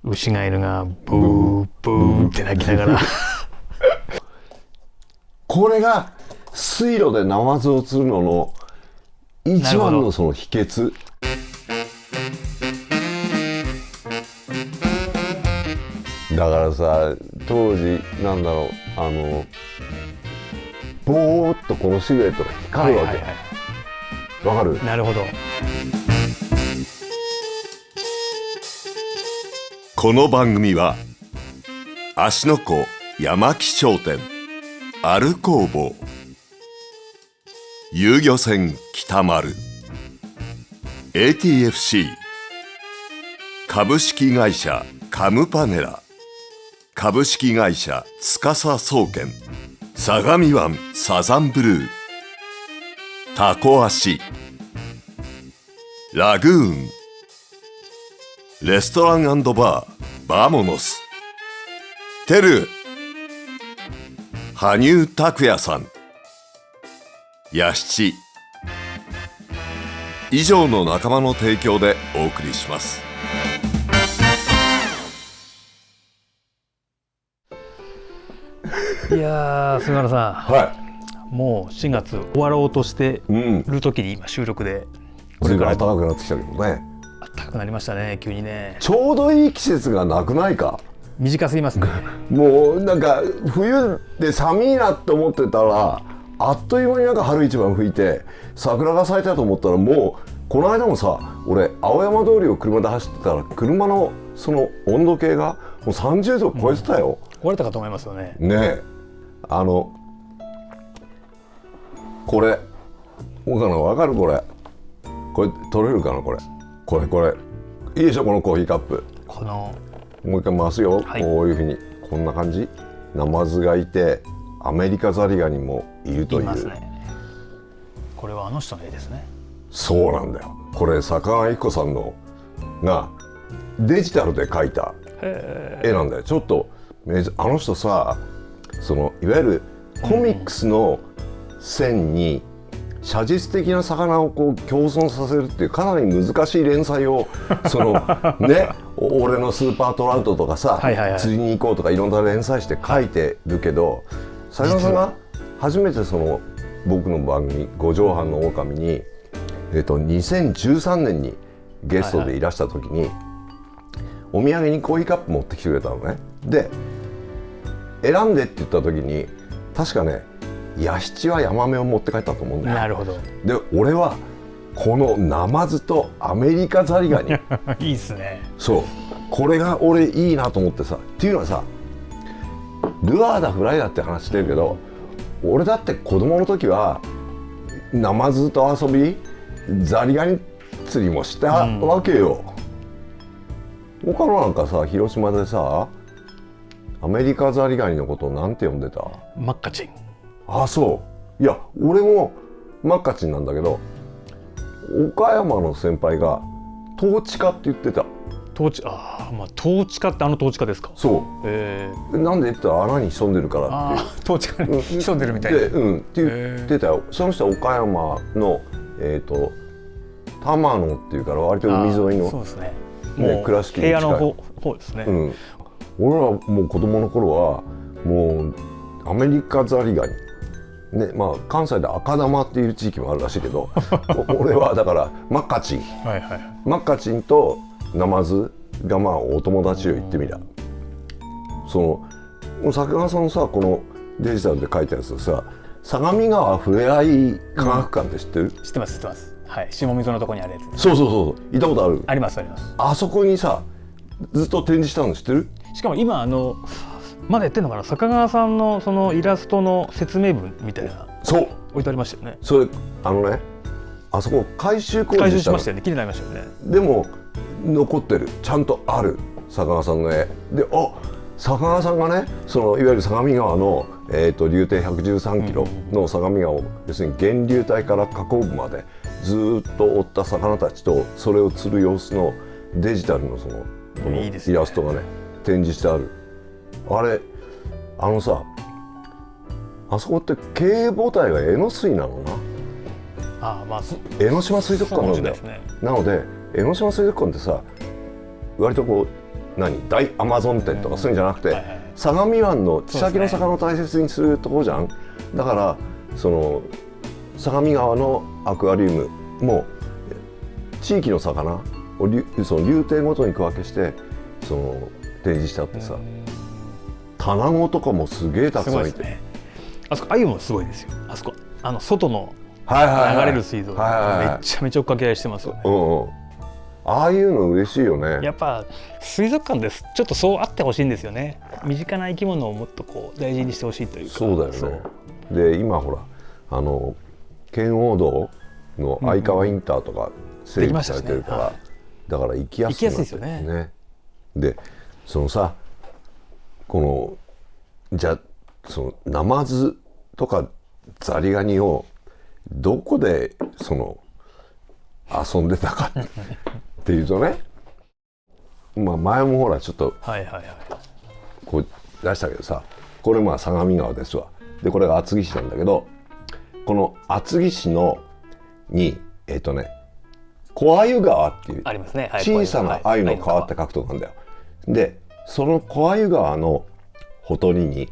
牛ガエルがブーブーって鳴きながらこれが水路でナマズを釣るのの一番のその秘訣。だからさ、当時なんだろう、ぼーっとこのシルエットが光るわけ。わかる？なるほど。この番組は芦ノ湖山木商店、アル工房、遊漁船北丸、 ATFC 株式会社カムパネラ、株式会社司総研、相模湾サザンブルー、タコ足、ラグーン、レストラン&バーバモノス、テル、羽生拓也さん、ヤシチ、以上の仲間の提供でお送りします。いやー、菅原さん、はもう4月終わろうとしてい。うん。る時に今収録で、これから暖かくなってきたけどね。暖かくなりましたね、急にね。ちょうどいい季節がなくないか。短すぎますね。もうなんか冬で寒いなって思ってたら、あっという間になんか春一番吹いて桜が咲いたと思ったら、もうこの間もさ、俺青山通りを車で走ってたら、車のその温度計がもう30度超えてたよ。壊れたかと思いますよね。ねえ、これ岡野わかる？これ取れるかな？これいいでしょ、このコーヒーカップ。このもう一回回すよ、はい、こういうふうに、こんな感じ。ナマズがいて、アメリカザリガニもいるという。いますね。これはあの人の絵ですね。そうなんだよ。これ坂上彦さんのがデジタルで描いた絵なんだよ。ちょっとあの人さ、そのいわゆるコミックスの線に写実的な魚をこう共存させるっていうかなり難しい連載をそのね、俺のスーパートラウトとかさ、釣りに行こうとかいろんな連載して書いてるけど、坂上さんが初めてその僕の番組「五畳半の狼に、2013年にゲストでいらした時に、お土産にコーヒーカップ持ってきてくれたのね。で選んでって言った時に確かね、ヤシチはヤマメを持って帰ったと思うんだよ。なるほど。で俺はこのナマズとアメリカザリガニいいっすね。そう、これが俺いいなと思ってさ。っていうのはさ、ルアーだフライだって話してるけど、俺だって子供の時はナマズと遊び、ザリガニ釣りもしたわけよ。岡野なんかさ、広島でさ、アメリカザリガニのことをなんて呼んでた？マッカチン。あ、そう。いや俺もマッカチンなんだけど、岡山の先輩がトーチカって言ってた。トーチ、まあトーチカってトーチカですか？そう。なんで言ったら穴に潜んでるからっていう。トーチカに潜んでるみたいな。って言ってたよ。その人は岡山の玉野っていうから割と海沿いの、そうですね。ね、倉敷に近い平野の方ですね。俺はもう子供の頃はもうアメリカザリガニね、まあ関西で赤玉っていう地域もあるらしいけど俺はだからマッカチン、マッカチンとナマズがまあお友達を言ってみりゃ、その坂上さんのさ、このデジタルで書いたやつでさ、相模川ふれあい科学館って知ってる？知ってます知ってます。はい、下溝のとこにあるやつ。そう行ったことある？ありますあります。あそこにさずっと展示したの知ってる？しかも今まだやってんのかな、坂川さんのそのイラストの説明文みたいな、そう置いてありましたよね。それね、あそこ改修工事しましたよね。綺麗になりましたよね。でも残ってる、ちゃんとある坂川さんの絵で、坂川さんがね、そのいわゆる相模川の、流程113キロの相模川を、要するに源流帯から河口部までずっと追った魚たちとそれを釣る様子のデジタルのそのこのイラストがね展示してある。あれさ、あそこって経営母体が江ノ水なのな。江ノ島水族館なんだよ。なので江ノ島水族館ってさ、割とこ大アマゾン店とかそういうんじゃなくて、はいはい、相模湾の地先の魚を大切にするところじゃん。だからその相模川のアクアリウムも地域の魚をその流程ごとに区分けしてその展示してあってさ、棚子とかもすげえたくさんいて、ね、あそこ鮎もすごいですよ。あそこ外の流れる水道、めちゃめちゃ追っかけ合いしてますよね。ああいうの嬉しいよね。やっぱ水族館ですちょっとそうあってほしいんですよね。身近な生き物をもっとこう大事にしてほしいというか。そうだよね。で今ほら圏央道の相川インターとか整備されてるから、だから行きやすいですよね。でそのさこのじゃあそのナマズとかザリガニをどこでその遊んでたかっていうとね、まあ前もほらちょっとこう出したけどさ、これまあ相模川ですわ。でこれが厚木市なんだけど、この厚木市のに小鮎川っていう小さな鮎の川って書くとこなんだよ。でその小鮎川のほとりに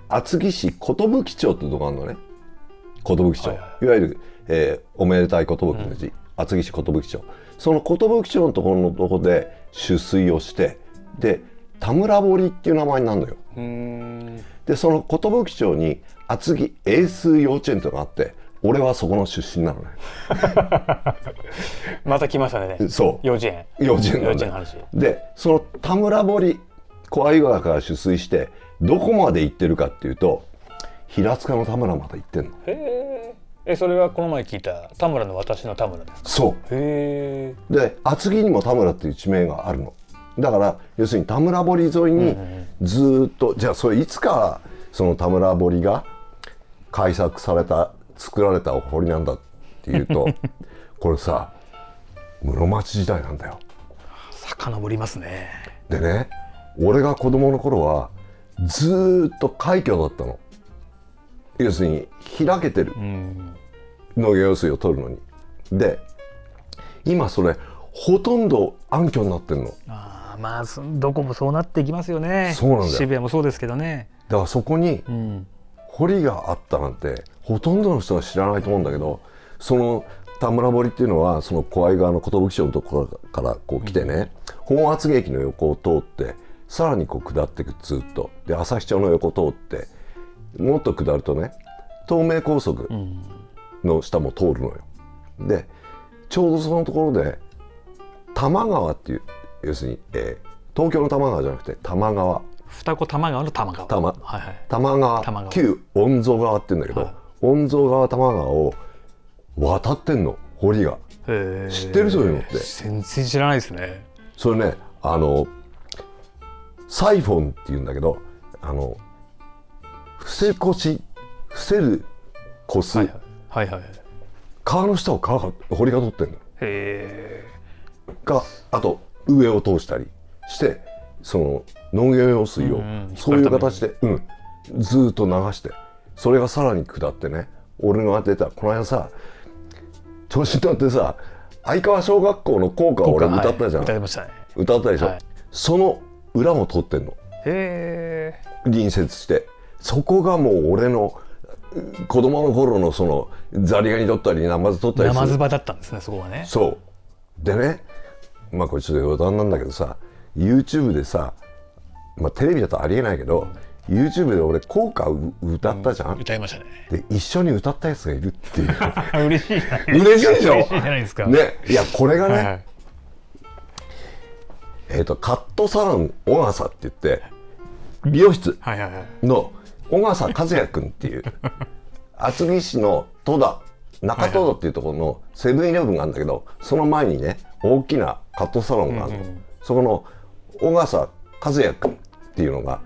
厚木市寿町ってとこあるのね。寿町、いわゆる、おめでたい寿の字、厚木市寿町。その寿町のところで取水をして、で田村堀っていう名前になるのよ。でその寿町に厚木英数幼稚園とかあって、俺はそこの出身なのね。また来ましたね。そう幼稚園の話で、その田村堀小鮎川から取水してどこまで行ってるかっていうと、平塚の田村まで行ってんの。へえ。それはこの前聞いた田村の私の田村ですか？そう。へえ。で厚木にも田村っていう地名があるの。だから要するに田村堀沿いにずっと、じゃあそれいつからその田村堀が開削された作られた堀なんだっていうとこれさ室町時代なんだよ。遡りますね。でね、俺が子供の頃はずっと廃墟だったの。要するに開けてる、農業用水を取るのに。で今それほとんど暗渠になってるの。まあどこもそうなっていきますよね。そうなんだよ。渋谷もそうですけどね。だからそこに堀があったなんてほとんどの人は知らないと思うんだけど、その田村堀っていうのはその小鮎川の寿町のところからこう来てね、本厚木駅の横を通ってさらにこう下っていく、ずっとで旭町の横を通ってもっと下るとね、東名高速の下も通るのよ。でちょうどそのところで多摩川っていう、要するに、東京の多摩川じゃなくて多摩川、二子玉川の玉川、多摩川、旧御蔵川って言うんだけど、御蔵川多摩川を渡ってんの堀が。知ってる？そういうのって。全然知らないですね。それね、サイフォンっていうんだけど、伏せる越す、川の下を堀が通ってんの。あと上を通したりしてその農業用水をそういう形で、ずっと流して、それがさらに下ってね、俺が出たこの間さ調子に乗ってさ相川小学校の校歌を俺歌ったじゃん。歌いましたね。歌ったでしょ、その裏も通ってんの。隣接して、そこがもう俺の子供の頃のそのザリガニ取ったりナマズ取ったりするナマズ場だったんですね、そこはね。そうでね、まあこれちょっと余談なんだけどさ、 YouTube でさ、まあテレビだとありえないけど YouTube で俺校歌歌ったじゃん、歌いましたね。で一緒に歌ったやつがいるっていう嬉しいな。嬉しいでしょ。嬉しいじゃないですか。ね、いやこれがね、カットサロン小笠って言って美容室の小笠和也君っていう厚木市の中戸田っていうところのセブンイレブンがあるんだけど、その前にね大きなカットサロンがあるの、そこの小笠和也君っていうのが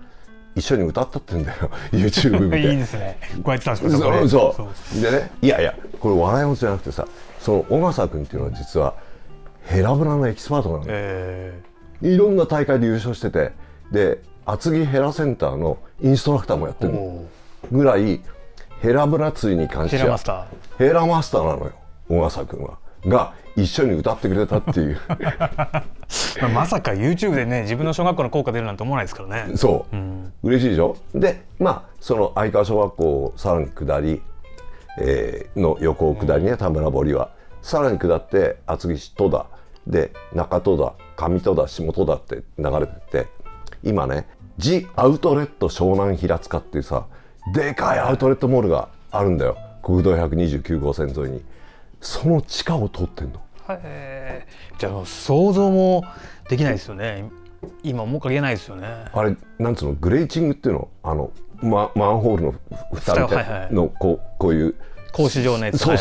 一緒に歌ったって言うんだよYouTube 見て。いいですね。こうやってたんですか。そうでね、いやこれ笑い事じゃなくてさ、その小笠君っていうのは実はヘラブナのエキスパートなの、いろんな大会で優勝してて、で厚木ヘラセンターのインストラクターもやってるのぐらいヘラブナ釣りに関してはヘラマスターなのよ小笠君は。が一緒に歌ってくれたっていうまさか YouTube でね自分の小学校の校歌出るなんて思わないですからね。そう、嬉しいでしょ。でその相川小学校をさらに下り、の横を下りね、田村堀はさらに下って厚木市戸田で中戸田上戸田下戸田って流れてて、今ねジ・アウトレット湘南平塚っていうさでかいアウトレットモールがあるんだよ、国道129号線沿いに。その地下を通ってんの。じゃあ想像もできないですよね。今面影ないですよね。あれなんつうの、グレーチングっていうの、マンホールの蓋みたいの、こういう格子状のやつ。そう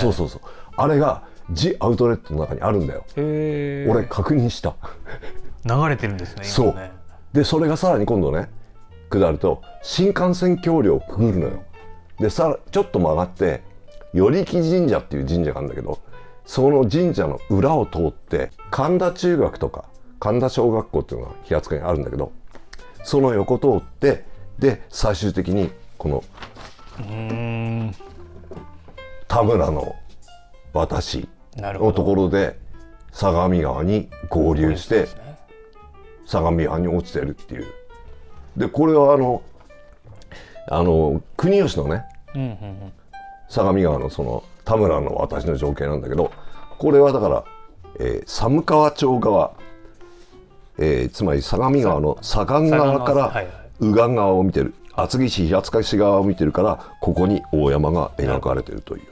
あれがジ・アウトレットの中にあるんだよ。俺確認した。流れてるんですね。そう。でそれがさらに今度ね下ると新幹線橋梁をくぐるのよ。でちょっと曲がって与力神社っていう神社があるんだけど、その神社の裏を通って神田中学とか神田小学校っていうのが平塚にあるんだけど、その横通ってで最終的にこの田村の私のところで相模川に合流して、相模川に落ちてるっていう。でこれは国吉のね、相模川のその田村の私の情景なんだけど、これはだから、寒川町側、つまり相模川の左岸側から右岸側を見てる、厚木市平塚市側を見てるから、ここに大山が描かれてるという。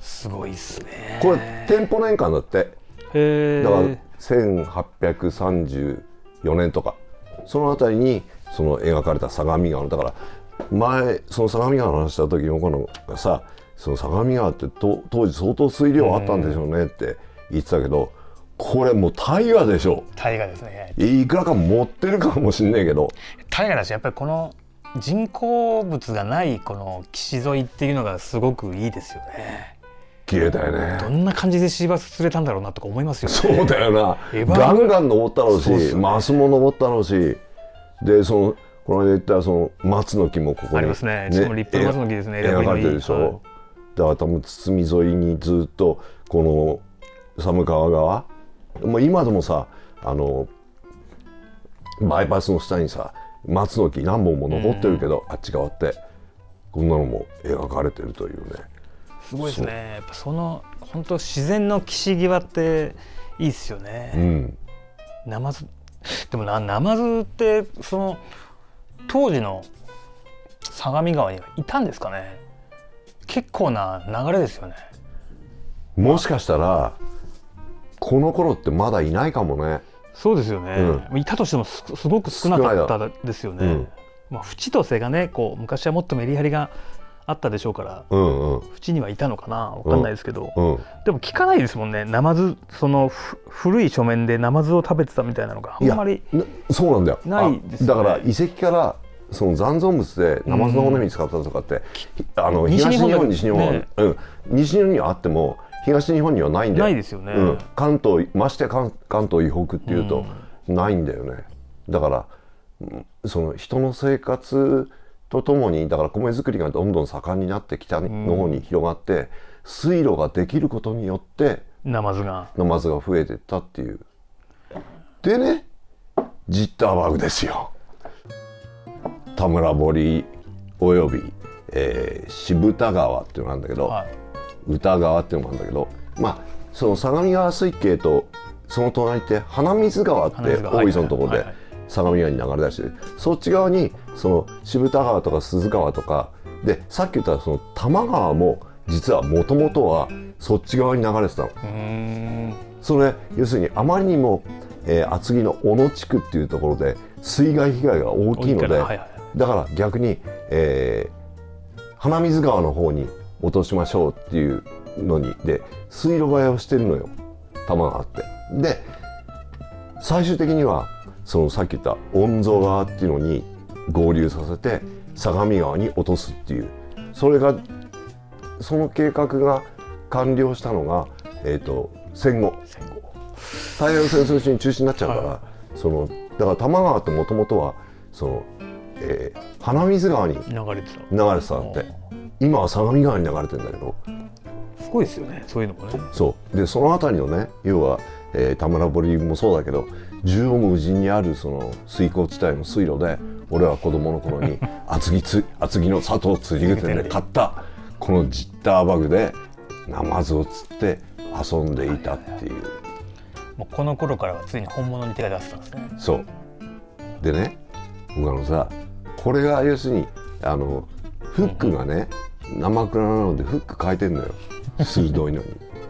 すごいっすね。これ店舗年間だって。だから1834年とかそのあたりにその描かれた相模川の、だから前その相模川の話した時のこのさ、その相模川って当時相当水量あったんでしょうねって言ってたけど、これもう大河でしょ。大河ですね。いくらか持ってるかもしんないけど大河だし、やっぱりこの人工物がないこの岸沿いっていうのがすごくいいですよね。綺麗だよね。どんな感じで芝釣れたんだろうなとか思いますよね。そうだよな。ガンガン登ったろうし、マスも登ったろうし、でこの間言ったその松の木もここにありますね。しかも立派な松の木ですね。描かれてるでしょ。だから多分堤沿いにずっとこの寒川側、今でもさバイパスの下にさ松の木何本も残ってるけど、あっち側ってこんなのも描かれてるというね。すごいですね。やっぱその本当自然の岸際っていいですよね。ナマズでもナマズってその当時の相模川にはいたんですかね。結構な流れですよね。もしかしたらこの頃ってまだいないかもね。そうですよね。いたとしてもすごく少なかったですよね。淵と瀬がね、こう昔はもっとメリハリがあったでしょうから、淵にはいたのかな、分かんないですけど、でも聞かないですもんね。ナマズ、その古い書面でナマズを食べてたみたいなのがあんまりそうなんだよ。ないですね。だから遺跡からその残存物でナマズの骨見つかったとかって、東日本西日本、西日本にはあっても東日本にはないんだよ。ないですよね。関東、まして関東以北っていうとないんだよね。だからその人の生活とともに、だから米作りがどんどん盛んになって北の方に広がって、水路ができることによってナマズが増えていったっていう。でね、ジッターバグですよ。田村堀および、渋田川っていうのがあるんだけど、歌川っていうのがあるんだけど、その相模川水系とその隣って花水川って大磯のところで相模川に流れ出して、そっち側にその渋田川とか鈴川とかで、さっき言ったその多摩川も実はもともとはそっち側に流れてたの。それ要するにあまりにも、厚木の小野地区っていうところで水害被害が大きいので、だから逆に、花水川の方に落としましょうっていうのにで水路替えをしてるのよ、多摩川って。で最終的にはそのさっき言った御蔵川っていうのに合流させて相模川に落とすっていう、その計画が完了したのが、戦後太平洋戦争中に中止になっちゃうから、だから多摩川ってもともとはその、花水川に流れてたんだって。今は相模川に流れてるんだけど、すごいですよね、そういうのもね。そうでそのあたりのね、要は、田村堀もそうだけど、縦横無尽にあるその水耕地帯の水路で、俺は子供の頃に厚木の佐藤釣り具店で買ったこのジッターバグでナマズを釣って遊んでいたっていう、もうこの頃からはついに本物に手が出せたんですね。そうでね、僕さ、これが要するにフックがね、生クラなのでフック変えてんのよ、鋭いのに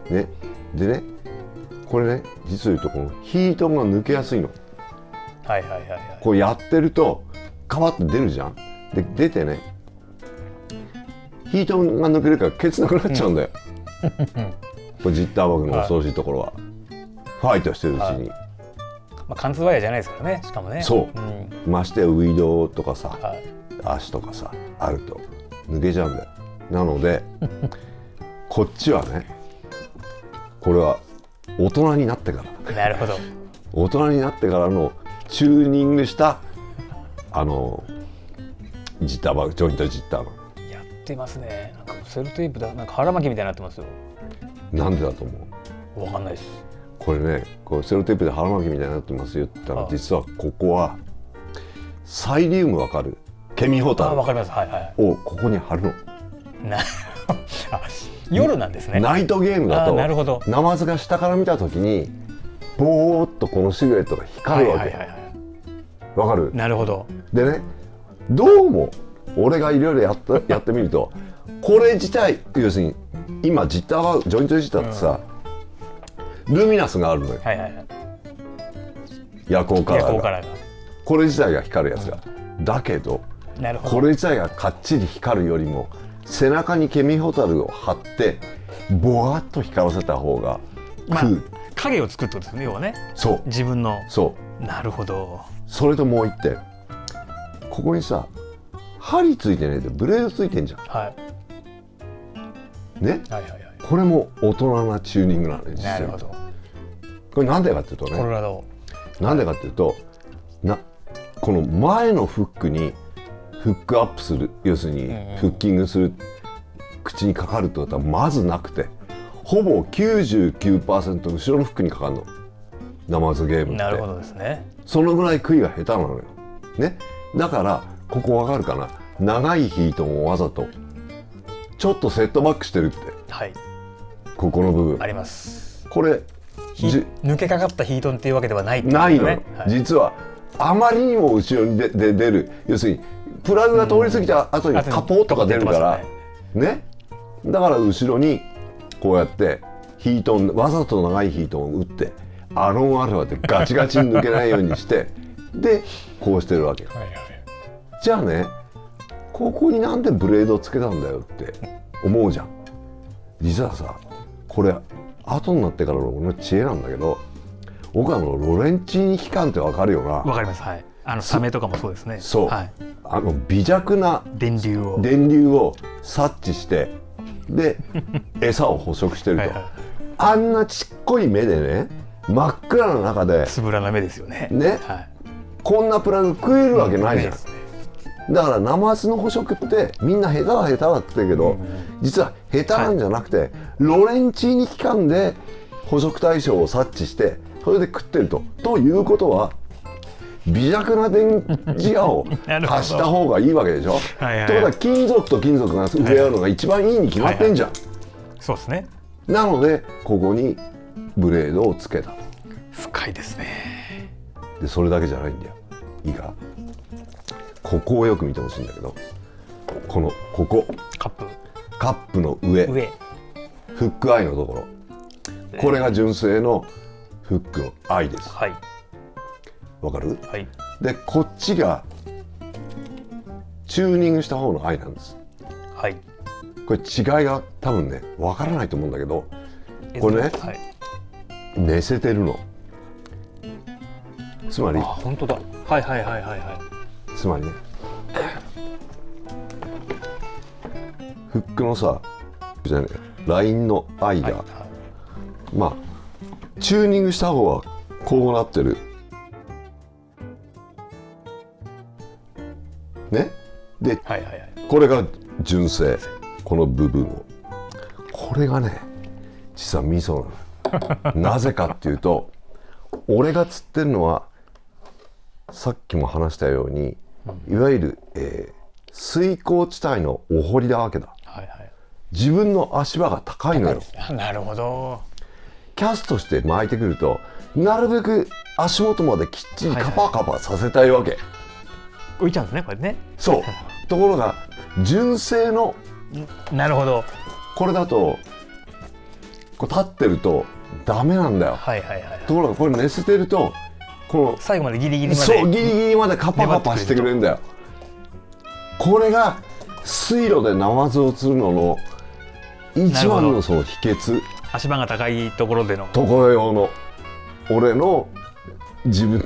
ね。でね、これね、実を言うとこのヒートが抜けやすいの。はいはいはいはい。こうやってるとカバッと出るじゃん。で出てね、ヒートが抜けるからケツなくなっちゃうんだよ、これジッターバグの恐ろしいところは、ファイトしてるうちに、まあ、貫通ワイヤーじゃないですからね、しかもね。そう、ましてやウィードとかさ、はい、足とかさあると抜けちゃうんだよ。なのでこっちはね、これは大人になってから、なるほど、大人になってからのチューニングしたジッターバグ、ジョイントジッターバグやってますね。なんかセロテープだ、なんか腹巻きみたいになってますよ。なんでだと思う？わかんないです。これね、こうセロテープで腹巻きみたいになってますよって言ったら、実はここはサイリウム、わかる？ケミホタルわかります。はいはい。をここに貼るの。あ、夜なんですね。ナイトゲームだとなるほど、ナマズが下から見たときにボーっとこのシルエットが光るわけ。わかる？なるほど。でね、どうも俺がいろいろやってみると、これ自体、要するに今ジッターバグ、ジョイントジッターってさ、ルミナスがあるのよ。はいはいはい。夜光カラーが。夜光カラーが。これ自体が光るやつが。だけど、なるほど。これ自体がかっちり光るよりも、背中にケミホタルを貼ってボワッと光らせた方がまあ、影を作るってことですね、要はね。そう。自分の。そう。なるほど。それともう一点、ここにさ、針ついてねえでブレードついてんじゃん。はい。ね。はいはいはい。これも大人なチューニングなんですよ。なるほど。これなんでかっていうとね。コロラド。なんでかっていうと、この前のフックにフックアップする、要するにフッキングする、口にかかるってことはまずなくて、ほぼ 99% 後ろのフックにかかるの、ナマズゲームって。なるほどですね。そのぐらい杭が下手なのよ、ね。だからここわかるかな、長いヒートもわざとちょっとセットバックしてるって、はい、ここの部分あります。これ抜けかかったヒートンっていうわけではないってことないのよ、はい、実はあまりにも後ろに出る、要するにプラグが通り過ぎた後にカポッとか出るからね。だから後ろにこうやってヒートン、わざと長いヒートンを打ってアロンアルファでガチガチに抜けないようにしてでこうしてるわけ、はいはい、じゃあね、ここになんでブレードをつけたんだよって思うじゃん。実はさ、これ後になってからの俺の知恵なんだけど、僕はロレンチーニ機関ってわかるよな。わかります。はい。サメとかもそうですね。そう、はい、微弱な電流を察知してで餌を捕食してるとはい、はい、あんなちっこい目でね、真っ暗な中でつぶらな目ですよね。ね、はい、こんなプラグ食えるわけないじゃん、だからナマズの捕食ってみんな下手は下手だって言ってるけど、実は下手なんじゃなくて、はい、ロレンチーニ機関で捕食対象を察知してそれで食ってると。ということは微弱な電磁波を発した方がいいわけでしょ。はいはい、ということは金属と金属が触れ合うのが一番いいに決まってんじゃん、はいはいはい、そうですね。なのでここにブレードをつけた。深いですね。でそれだけじゃないんだよ。いいか、ここをよく見てほしいんだけど、ここカップの上フックアイのところ、これが純正のフックのアイです。はい、わかる？はい、でこっちがチューニングした方のアイなんです。はい、これ違いが多分ねわからないと思うんだけど、これね、はい、寝せてるの。つまり、本当だ。はいはいはいはいはい。つまりね、フックのさ、じゃね、ラインのアイが、はいはい、まあチューニングした方はこうなってる。ね、で、はいはいはい、これが純正、この部分を。これがね実は味噌なの。なぜかっていうと、俺が釣ってるのはさっきも話したように、いわゆる、水耕地帯のお堀なわけだ、はいはい、自分の足場が高いのよ。なるほど。キャストして巻いてくると、なるべく足元まできっちりカパカパさせたいわけ、はいはい、浮いちゃうんですねこれね。そうところが純正の、なるほど、これだとこう立ってるとダメなんだよ、はいはいはいはい、ところがこれ寝せてるとこの最後までギリギリまで、そうギリギリまでカパカパしてくれるんだよ。これが水路でナマズを釣るのの一番のその秘訣。足場が高いところでのところ用の俺の自分で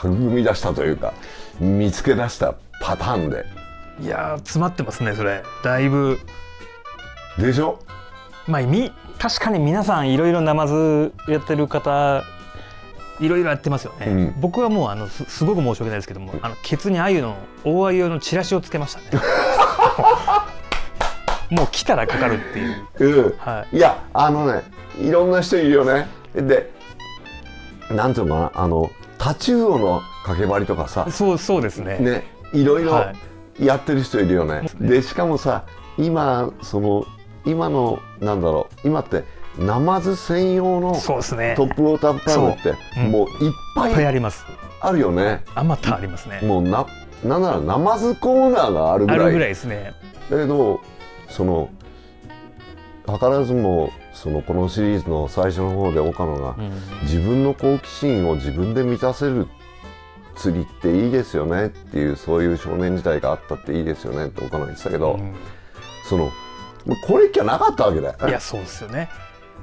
育み出したというか見つけ出したパターンで。いや詰まってますねそれ。だいぶでしょ。まあ確かに皆さんいろいろナマズやってる方いろいろやってますよね、うん、僕はもうすごく申し訳ないですけども、ケツに鮎の大鮎用のチラシをつけましたね。もう来たらかかるっていう、うん、はい、いやいろんな人いるよね。でなんていうのかな、タチウオの掛け針とかさ、そうですね、いろいろやってる人いるよね、はい、でしかもさ今のなんだろう、今ってナマズ専用のトップウォータープラグってもういっぱいあります。あるよね。あまたありますね。もうなんならナマズコーナーがあるぐらいですね。だけど図らずもこのシリーズの最初の方で岡野が、自分の好奇心を自分で満たせる釣りっていいですよねっていう、そういう少年時代があったっていいですよねって岡野が言ってたけど、これっきゃなかったわけだよ。いやそうですよね。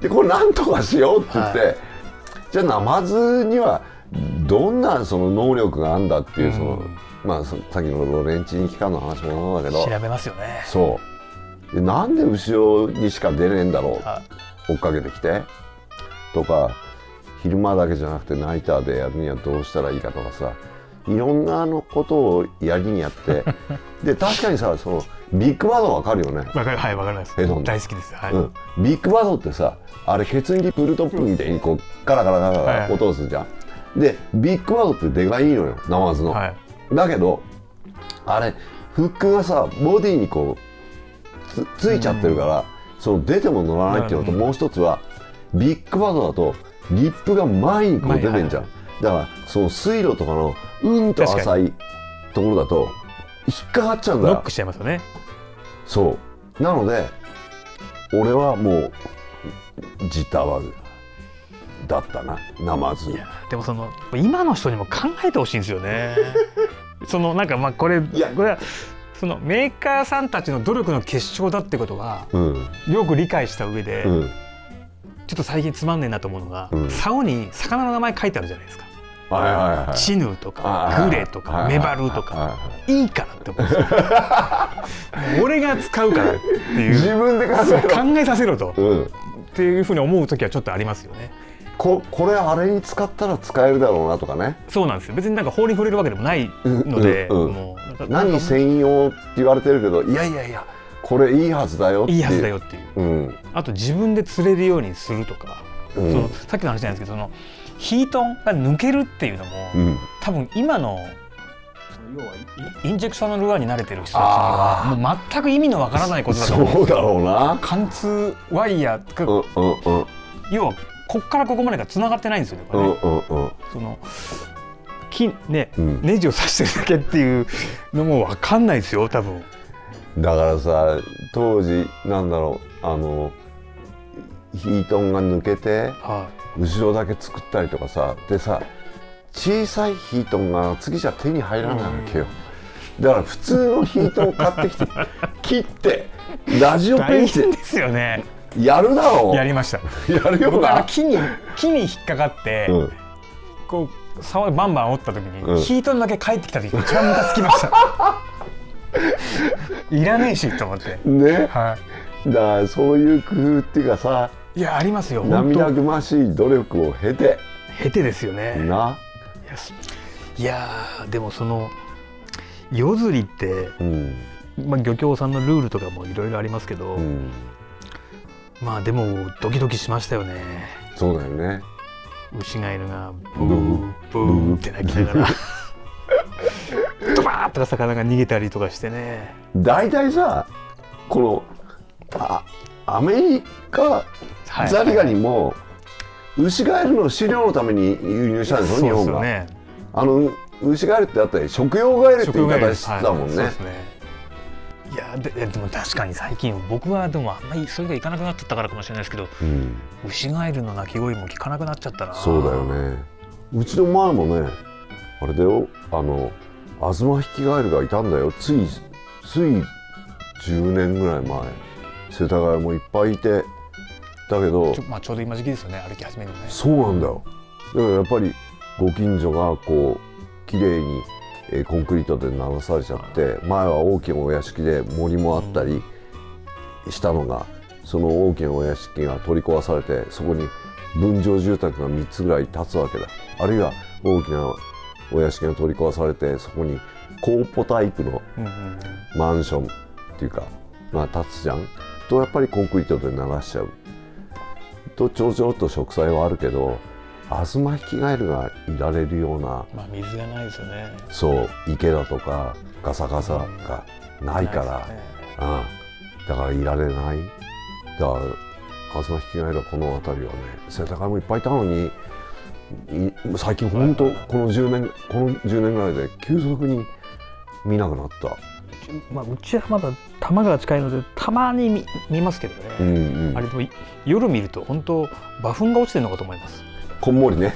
でこれなんとかしようって言って、はい、じゃあナマズにはどんな能力があるんだっていうまあさっきのロレンチニ機関の話もそうだけど調べますよね。そうでなんで後ろにしか出れんだろう、追っかけてきてとか、昼間だけじゃなくてナイターでやるにはどうしたらいいかとかさ、いろんなことをやりにやってで確かにさビッグバドわかるよね。はい、わかります。大好きです、はい、ビッグバドってさ、あれケツにプルトップみたいにこうガラガラガラガラ音をするじゃん、はい、でビッグバドって出がいいのよナマズの、はい、だけどあれフックがさボディにこう ついちゃってるから、出ても乗らないっていうのと、もう一つはビッグバドだとリップが前にこう出てんじゃん、だから水路とかのと浅いところだと引っかかっちゃうんだよ。ノックしちゃいますよね。そうなので俺はもうジタバグだったな、ナマズ。いやでも今の人にも考えてほしいんですよね。なんかこれはメーカーさんたちの努力の結晶だってことは、よく理解した上で、ちょっと最近つまんねえなと思うのが、竿に魚の名前書いてあるじゃないですか。チヌとかグレとかメバルとか、いいからって思うんですよ。俺が使うからっていう、自分で考えさせろと、っていうふうに思う時はちょっとありますよね。これあれに使ったら使えるだろうなとかね。そうなんですよ。別に法に触れるわけでもないので、もう何専用って言われてるけど、いやこれいいはずだよっていう、いいはずだよっていう、あと自分で釣れるようにするとか、さっきの話じゃないですけど、ヒートンが抜けるっていうのも、多分今の要はインジェクションのルアーに慣れてる人たちにはもう全く意味のわからないことだと思う。そうだろうな。貫通ワイヤー要はこっからここまでがつながってないんですよね。ネジを刺してるだけっていうのも分かんないですよ多分。だからさ、当時なんだろう、ヒートンが抜けて、後ろだけ作ったりとかさ、でさ小さいヒートンが次じゃ手に入らないわけよ。だから普通のヒートン買ってきて切ってラジオペンチでですよね。やるだろう。やりました。やるよな。木に引っかかって、こう竿バンバン折った時に、ヒートンだけ帰ってきた時一番ムカつきました。いらねえしと思ってね、だからそういう工夫っていうかさ、いやありますよ。涙ぐましい努力を経てですよね。いやでも夜釣りって、漁協さんのルールとかもいろいろありますけど、まあでもドキドキしましたよね。そうだよね。ウシガエルがブーブーって鳴きながらドバーッとか魚が逃げたりとかしてね。大体さ、このアメリカザリガニもウシガエルの飼料のために輸入したんですよ、日本が。ね、ウシガエルってだって食用ガエルって言い方してたもんね。そうですね。いや でも確かに最近僕はでもあんまりそれがいかなくなっちゃったからかもしれないですけど、ウシガエルの鳴き声も聞かなくなっちゃったな。そうだよね。うちの前もね、あれだよ、アズマヒキガエルがいたんだよ。つい10年ぐらい前、世田谷もいっぱいいて、だけどちょうど今時期ですよね、歩き始めるのね。そうなんだよ。だからやっぱりご近所がこう綺麗にコンクリートで流されちゃって、前は大きなお屋敷で森もあったりしたのが、その大きなお屋敷が取り壊されて、そこに分譲住宅が3つぐらい建つわけだ。あるいは大きなお屋敷が取り壊されて、そこにコーポタイプのマンションっていうかが建つじゃんと、やっぱりコンクリートで流しちゃうと、ちょっと植栽はあるけど、アズマヒキガエルがいられるような、水がないですよね。そう池だとかガサガサがないから、だからいられない。だからアズマヒキガエルはこの辺りはね、世田谷もいっぱいいたのに、最近本当この10年ぐらいで急速に見なくなった。うちはまだ多摩川近いのでたまに 見ますけどね、あれでも夜見ると本当馬糞が落ちてるのかと思います。こんもりね。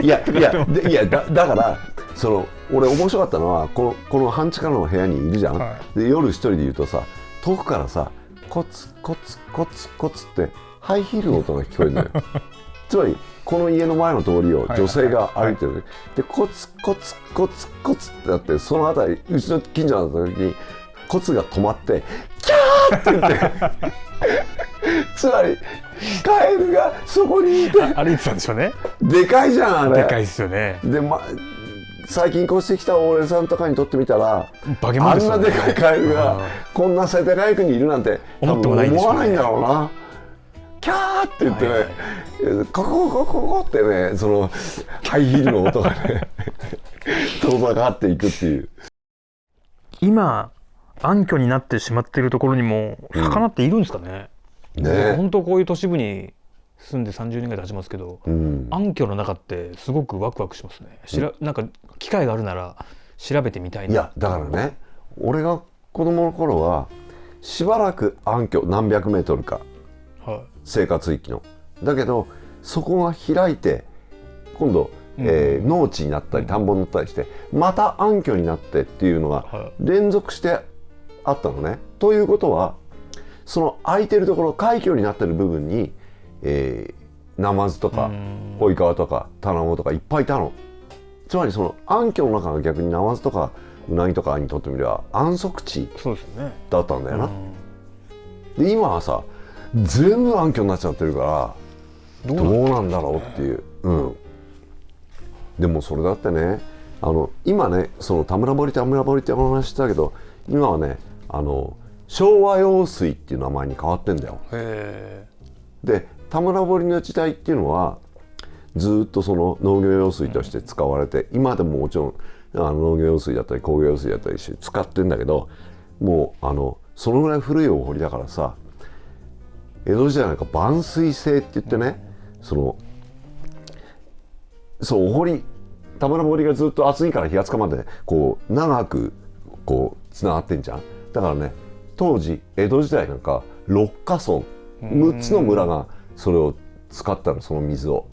いやだから俺面白かったのは、この半地下の部屋にいるじゃん、で夜一人でいるとさ、遠くからさコツコツコツコツってハイヒールの音が聞こえるのよ。つまりこの家の前の通りを女性が歩いてる、ね、でコツコツコツコツってなって、そのあたりうちの近所になった時にコツが止まってキャーって言ってつまりカエルがそこにいて歩いてたんでしょうね。でかいじゃん、あれ。でかいですよね。で、最近越してきた俺さんとかにとってみたら、バケモンですよね。あんなでかいカエルがこんな世田谷区にいるなんて多分思わないんだろうな。キャーって言ってね、ココってね、そのハイヒールの音がね遠ざかっていくっていう。今暗渠になってしまっているところにも魚っているんですかね。本当こういう都市部に住んで30年ぐらい経ちますけど、暗渠の中ってすごくワクワクしますね。なんか機会があるなら調べてみたいな。いやだからね、俺が子供の頃はしばらく暗渠何百メートルか、生活域のだけど、そこが開いて今度、農地になったり田んぼになったりして、また暗渠になってっていうのが連続してあったのね。ということは、その空いてるところ、海峡になってる部分に、ナマズとかホイカワとかタナゴとかいっぱいいたの。つまりその暗渠の中が逆にナマズとかウナギとかにとってみれば安息地だったんだよな。で今はさ、全部暗渠になっちゃってるからどうなんだろうっていう。でもそれだってね、今ね、その田村堀ってお話したけど、今はね、昭和用水っていう名前に変わってんだよ。で田村堀の時代っていうのはずっとその農業用水として使われて、今でももちろん農業用水だったり工業用水だったりして使ってんだけど、もうそのぐらい古いお堀だからさ、江戸時代なんか万水制って言ってね、そうお堀、田村堀がずっと厚木から平塚までこう長くこうつながってんじゃん。だからね、当時江戸時代なんか6家村6つの村がそれを使ったの、その水を。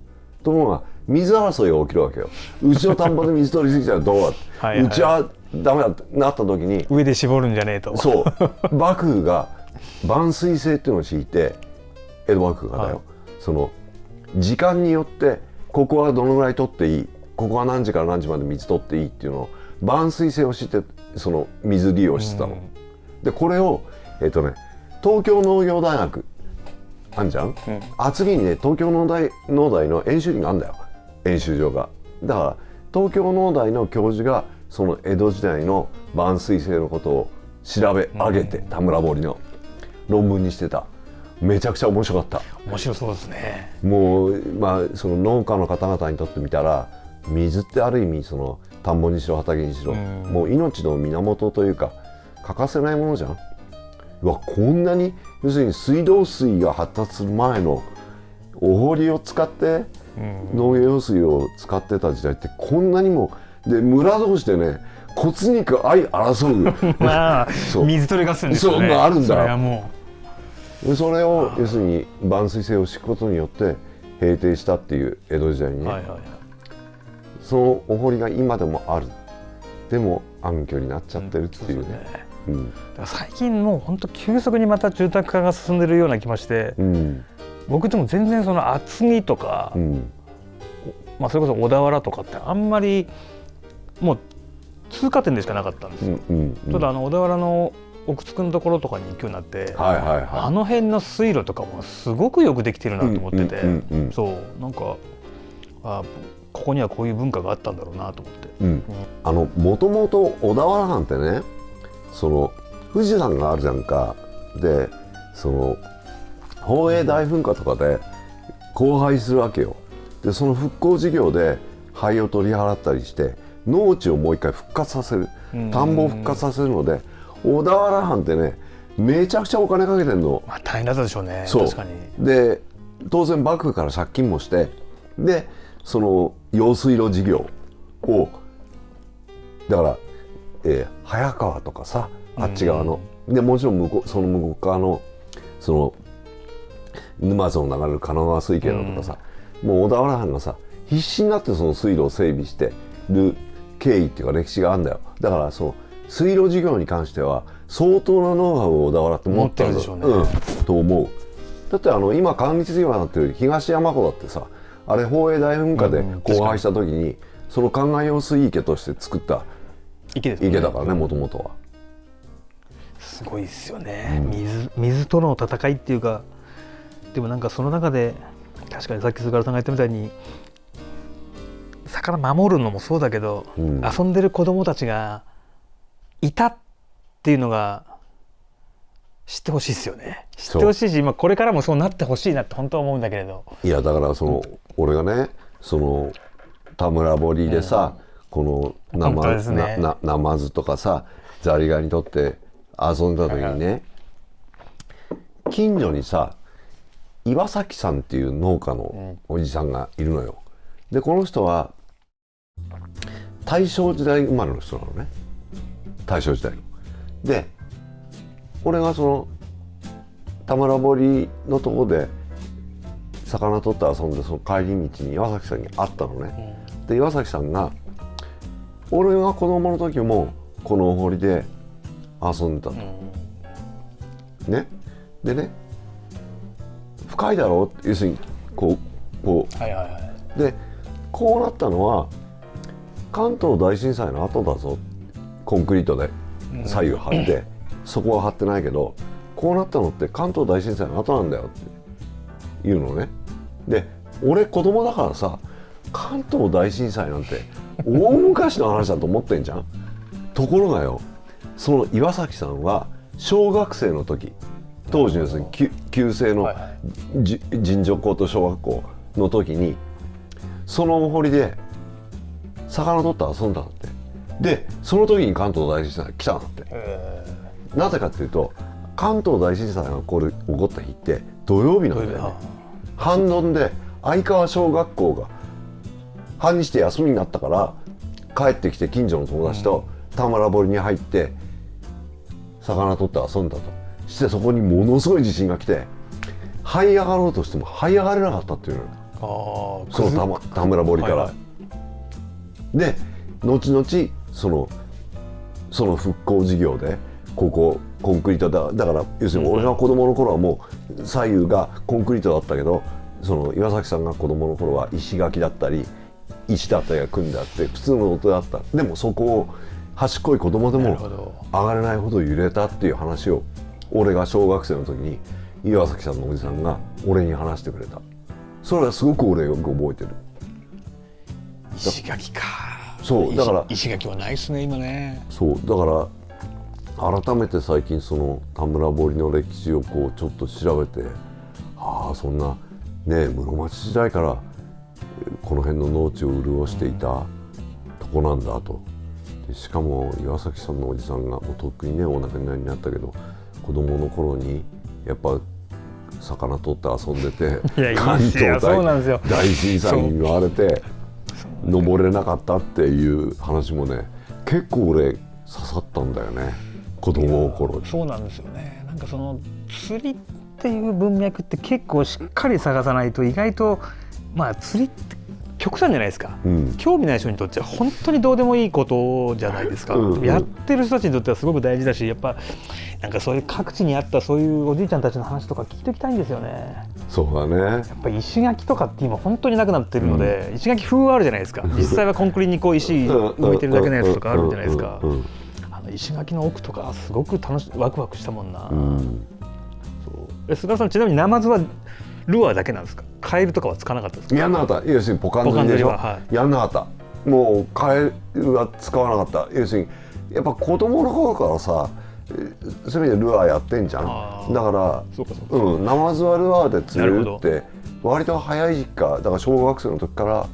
ところが水争いが起きるわけよ。うちの田んぼで水取りすぎたらどうだうちはダメだってなった時に、上で絞るんじゃねえと。そう幕府が万水制っていうのを敷いて、江戸幕府がだよ、その時間によってここはどのぐらい取っていい、ここは何時から何時まで水取っていいっていうのを万水制を敷いて、その水利用してたの。でこれを東京農業大学あんじゃん、厚木にね、東京農大の演習林があるんだよ、演習場が。だから東京農大の教授がその江戸時代の万水制のことを調べ上げて、田村堀の論文にしてた。めちゃくちゃ面白かった。面白そうですね。もうその農家の方々にとってみたら水ってある意味その田んぼにしろ畑にしろ、もう命の源というか欠かせないものじゃん。こんなに要するに水道水が発達する前のお堀を使って農業用水を使ってた時代ってこんなにもで村同士でね骨肉相争うまあ水取り合戦ですよね。そうあるんだよ。それはもでそれを要するに万水制を敷くことによって平定したっていう江戸時代にね、そのお堀が今でもある。でも暗渠になっちゃってるっていうね。だから最近もう本当急速にまた住宅化が進んでるような気がして、僕でも全然その厚木とか、それこそ小田原とかってあんまりもう通過点でしかなかったんですよ。ただ小田原の奥津のところとかに行くようになって、あの辺の水路とかもすごくよくできてるなと思ってて、そうなんかここにはこういう文化があったんだろうなと思って。もともと小田原なんてね、その富士山があるじゃんか。でその宝永大噴火とかで荒廃するわけよ。でその復興事業で灰を取り払ったりして農地をもう一回復活させる、田んぼを復活させるので小田原藩ってねめちゃくちゃお金かけてんの。大変だったでしょうね。そう確かに。で当然幕府から借金もして、でその用水路事業をだから、早川とかさあっち側の、でもちろんその向こう側のその沼津を流れる神奈川水系だとかさ、もう小田原藩がさ必死になってその水路を整備してる経緯っていうか歴史があるんだよ。だからその水路事業に関しては相当なノウハウを小田原って持ってるでしょうね、と思う。だって今管理水路になってる東山湖だってさ、あれ宝永大噴火で荒廃した時にその灌漑用水池として作った池だからね、もともとは。すごいですよね、水との戦いっていうか。でもなんかその中で確かにさっき菅原さんが言ったみたいに魚守るのもそうだけど、遊んでる子供たちがいたっていうのが知ってほしいですよね。知ってほしいし、これからもそうなってほしいなって本当は思うんだけれど。いやだからその、俺がねその田村堀でさ、このナマズとかさザリガニ取って遊んだ時にね、近所にさ岩崎さんっていう農家のおじさんがいるのよ。でこの人は大正時代生まれの人なのね。大正時代の。で俺がその田村堀のとこで魚取って遊んでその帰り道に岩崎さんに会ったのね。で岩崎さんが俺が子供の時もこの堀で遊んでたと、ね。でね深いだろう、要するにこう、でこうなったのは関東大震災の後だぞ。コンクリートで左右張って、そこは張ってないけどこうなったのって関東大震災の後なんだよって言うのね。で俺子供だからさ関東大震災なんて大昔の話だと思ってんじゃん。ところがよ、その岩崎さんは小学生の時、当時のですね旧制の尋常高等小学校の時にそのお堀で魚取って遊んだんだって。でその時に関東大震災が来たんだって。なぜかっていうと関東大震災が起こった日って土曜日なんだよね。半ドンで相川小学校が半日で休みになったから帰ってきて近所の友達と田村堀に入って魚取って遊んだとして、そこにものすごい地震が来て這い上がろうとしても這い上がれなかったっていうのよ。その田村堀から、で後々その復興事業でここコンクリートだから要するに俺が子供の頃はもう左右がコンクリートだったけど、その岩崎さんが子供の頃は石垣だったり石だったりが組んであって普通の音だった。でもそこを賢い子供でも上がれないほど揺れたっていう話を俺が小学生の時に岩崎さんのおじさんが俺に話してくれた。それはすごく俺よく覚えてる。石垣か。そうだから石垣はないですね今ね。そうだから改めて最近その田村堀の歴史をこうちょっと調べてそんなね室町時代からこの辺の農地を潤していたとこなんだと。でしかも岩崎さんのおじさんがもうとっくにねお亡くなりになったけど、子供の頃にやっぱ魚取って遊んでて関東大震災に見舞われて登れなかったっていう話もね結構俺刺さったんだよね、子供の頃に。そうなんですよね。なんかその釣りっていう文脈って結構しっかり探さないと意外と釣りって極端じゃないですか、興味ない人にとっては本当にどうでもいいことじゃないですか、やってる人たちにとってはすごく大事だし、やっぱなんかそういう各地にあったそういうおじいちゃんたちの話とか聞いておきたいんですよね。そうだね。やっぱり石垣とかって今本当になくなってるので、石垣風はあるじゃないですか。実際はコンクリにこう石置いてるだけのやつとかあるじゃないですか。石垣の奥とかすごくワクワクしたもんな。菅さん、ちなみにナマズはルアーだけなんですか？カエルとかはつかなかったですか？やんなかった。要するにポカン釣りでしょ、やんなかった。もうカエルは使わなかった。要するにやっぱ子供の頃からさ、そういう意味でルアーやってんじゃん。だからナマズはルアーで釣れるって割と早い時期か、だから小学生の時から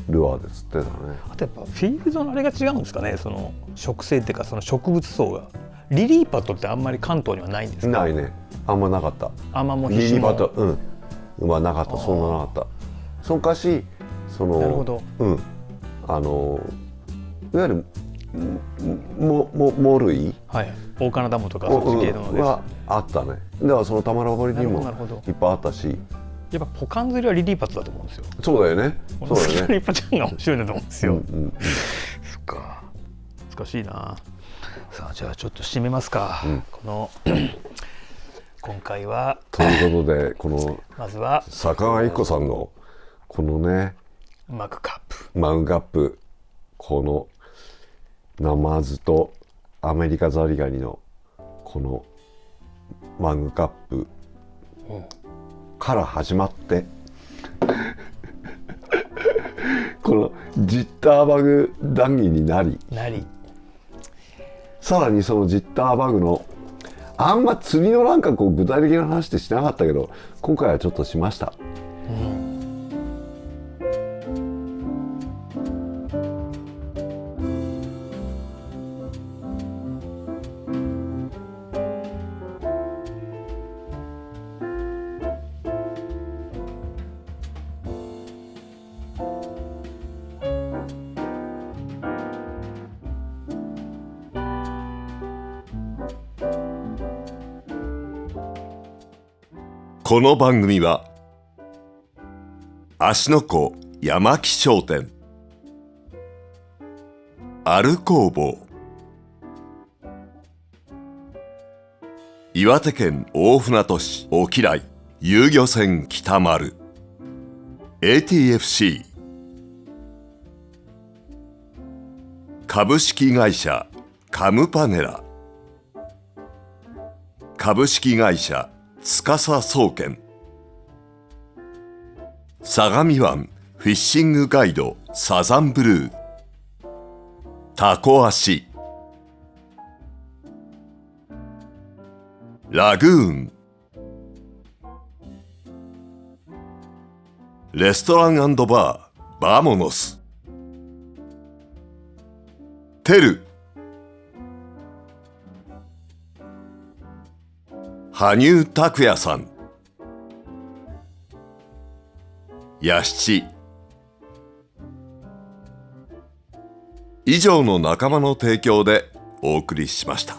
ルアーで釣ってたね。あとやっぱフィールドのあれが違うんですかね、その植生っていうかその植物層が。リリーパットってあんまり関東にはないんですか？ないね、あんまなかった。アマモリリーパットはなかった。そんななかった。そのかしそのなるほど、いわゆるモ類、大金ダムとかそっち系のですはあったね。だからその田村堀にもいっぱいあったし、やっぱポカン釣りはリリーパットだと思うんですよ。そうだよね。そうだよね。リリーパちゃんが面白いんだと思うんですよ。そっか、難しいな。さあじゃあちょっと締めますか。この今回はということでこのまずは坂川一子さんのこのねマグカップ、このナマズとアメリカザリガニのこのマグカップから始まってこのジッターバグ談義になりさらにそのジッターバグのあんま釣りのなんかこう具体的な話ってしなかったけど、今回はちょっとしました。この番組は芦ノ湖山木商店、アル工房、岩手県大船渡市沖来遊漁船北丸、 ATFC 株式会社カムパネラ、株式会社司総研、相模湾フィッシングガイドサザンブルー、タコ足、ラグーン、レストラン&バーバモノス、テル、羽生拓也さん、ヤシチ、以上の仲間の提供でお送りしました。